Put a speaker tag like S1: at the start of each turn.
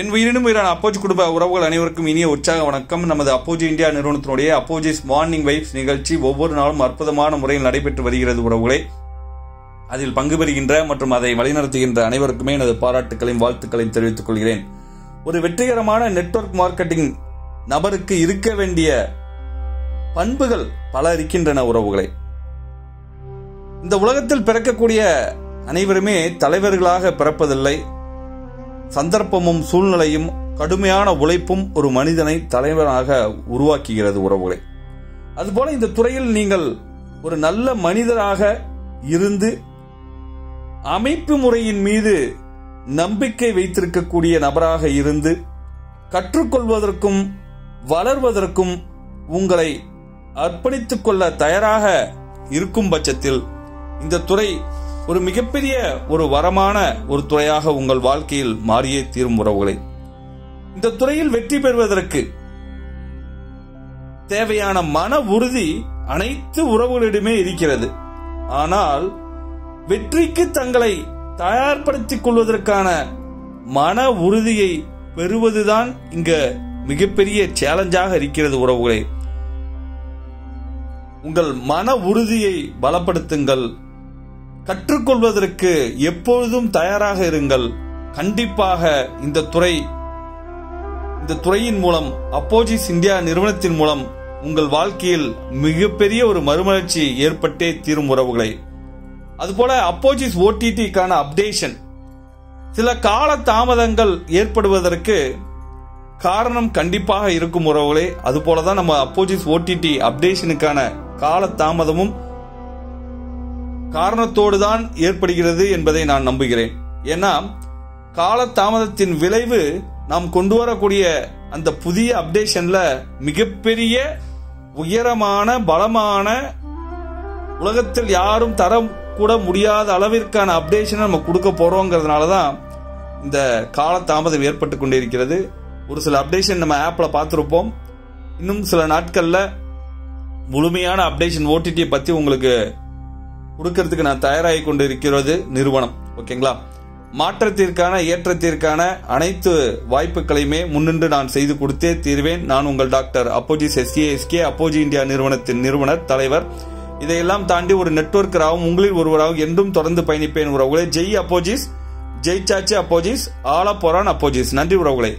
S1: என் உயிரினும் உயிரான அப்போஜி குடும்ப உறவுகள் அனைவருக்கும் இனிய உற்சாக வணக்கம். நமது அப்போஜி இந்தியா நிறுவனத்தினுடைய அப்போஜிஸ் மார்னிங் வைப்ஸ் நிகழ்ச்சி ஒவ்வொரு நாளும் அற்புதமான முறையில் நடைபெற்று வருகிறது உறவுகளை. அதில் பங்கு பெறுகின்ற மற்றும் அதை வழிநடத்துகின்ற அனைவருக்குமே எனது பாராட்டுக்களையும் வாழ்த்துக்களையும் தெரிவித்துக் கொள்கிறேன். ஒரு வெற்றிகரமான நெட்வொர்க் மார்க்கெட்டிங் நபருக்கு இருக்க வேண்டிய பண்புகள் பல இருக்கின்றன உறவுகளை. இந்த உலகத்தில் பிறக்கக்கூடிய அனைவருமே தலைவர்களாக பிறப்பதில்லை. சந்தர்ப்பமும் சூழ்நிலையும் கடுமையான உழைப்பும் ஒரு மனிதனை தலைவராக உருவாக்குகிறது உறவுகளை. அதுபோல இந்த துறையில் நீங்கள் ஒரு நல்ல மனிதராக இருந்து அமைப்பு முறையின் மீது நம்பிக்கை வைத்திருக்கக்கூடிய நபராக இருந்து கற்றுக்கொள்வதற்கும் வளர்வதற்கும் உங்களை அர்ப்பணித்துக் கொள்ள தயாராக இருக்கும் பட்சத்தில் இந்த துறை ஒரு மிகப்பெரிய ஒரு வரமான ஒரு துறையாக உங்கள் வாழ்க்கையில் மாறியே தீரும் உறவுகளை. இந்த துறையில் வெற்றி பெறுவதற்கு தேவையான மன உறுதி அனைத்து உறவுகளிடமே இருக்கிறது. ஆனால் வெற்றிக்கு தங்களை தயார்படுத்திக் கொள்வதற்கான மன உறுதியை பெறுவதுதான் இங்க மிகப்பெரிய சேலஞ்சாக இருக்கிறது உறவுகளை. உங்கள் மன உறுதியை பலப்படுத்துங்கள். கற்றுக்கொள்வதற்கு எப்பொழுதும் தயாராக இருங்கள். கண்டிப்பாக இந்த துறையின் மூலம் அப்போஜிஸ் இந்தியா நிறுவனத்தின் மூலம் உங்கள் வாழ்க்கையில் மிகப்பெரிய ஒரு மறுமலர்ச்சி ஏற்பட்டே தீரும் உறவுகளை. அதுபோல அப்போஜிஸ் ஓடிடிக்கான அப்டேஷன் சில கால தாமதங்கள் ஏற்படுவதற்கு காரணம் கண்டிப்பாக இருக்கும் உறவுகளே. அதுபோலதான் நம்ம அப்போஜிஸ் ஓடிடி அப்டேஷனுக்கான கால தாமதமும் காரணத்தோடு தான் ஏற்படுகிறது என்பதை நான் நம்புகிறேன். ஏன்னா கால தாமதத்தின் விளைவு நாம் கொண்டு வரக்கூடிய அந்த புதிய அப்டேஷன்ல மிகப்பெரிய உயரமான பலமான உலகத்தில் யாரும் தர கூட முடியாத அளவிற்கான அப்டேஷனை நம்ம கொடுக்க போறோங்கிறதுனாலதான் இந்த கால தாமதம் ஏற்பட்டு கொண்டே இருக்கிறது. ஒரு சில அப்டேஷன் நம்ம ஆப்ல பார்த்திருப்போம். இன்னும் சில நாட்கள்ல முழுமையான அப்டேஷன் ஓடிடியை பத்தி உங்களுக்கு கொடுக்கறதுக்கு நான் தயாராகி கொண்டு இருக்கிறது நிறுவனம். ஓகேங்களா? மாற்றத்திற்கான ஏற்றத்திற்கான அனைத்து வாய்ப்புகளையுமே முன்னின்று நான் செய்து கொடுத்தே தீர்வேன். நான் உங்கள் டாக்டர் அப்போஜிஸ் எஸ்கே அப்போஜி இந்தியா நிறுவனத்தின் நிறுவனர் தலைவர். இதையெல்லாம் தாண்டி ஒரு நெட்வொர்க்கராகவும் உங்களில் ஒருவராகவும் என்றும் தொடர்ந்து பயணிப்பேன் உறவுகளே. ஜெய் அப்போஜிஸ், ஜெய் சாச்சி அப்போஜிஸ், ஆல போரான் அப்போஜிஸ். நன்றி உறவுகளே.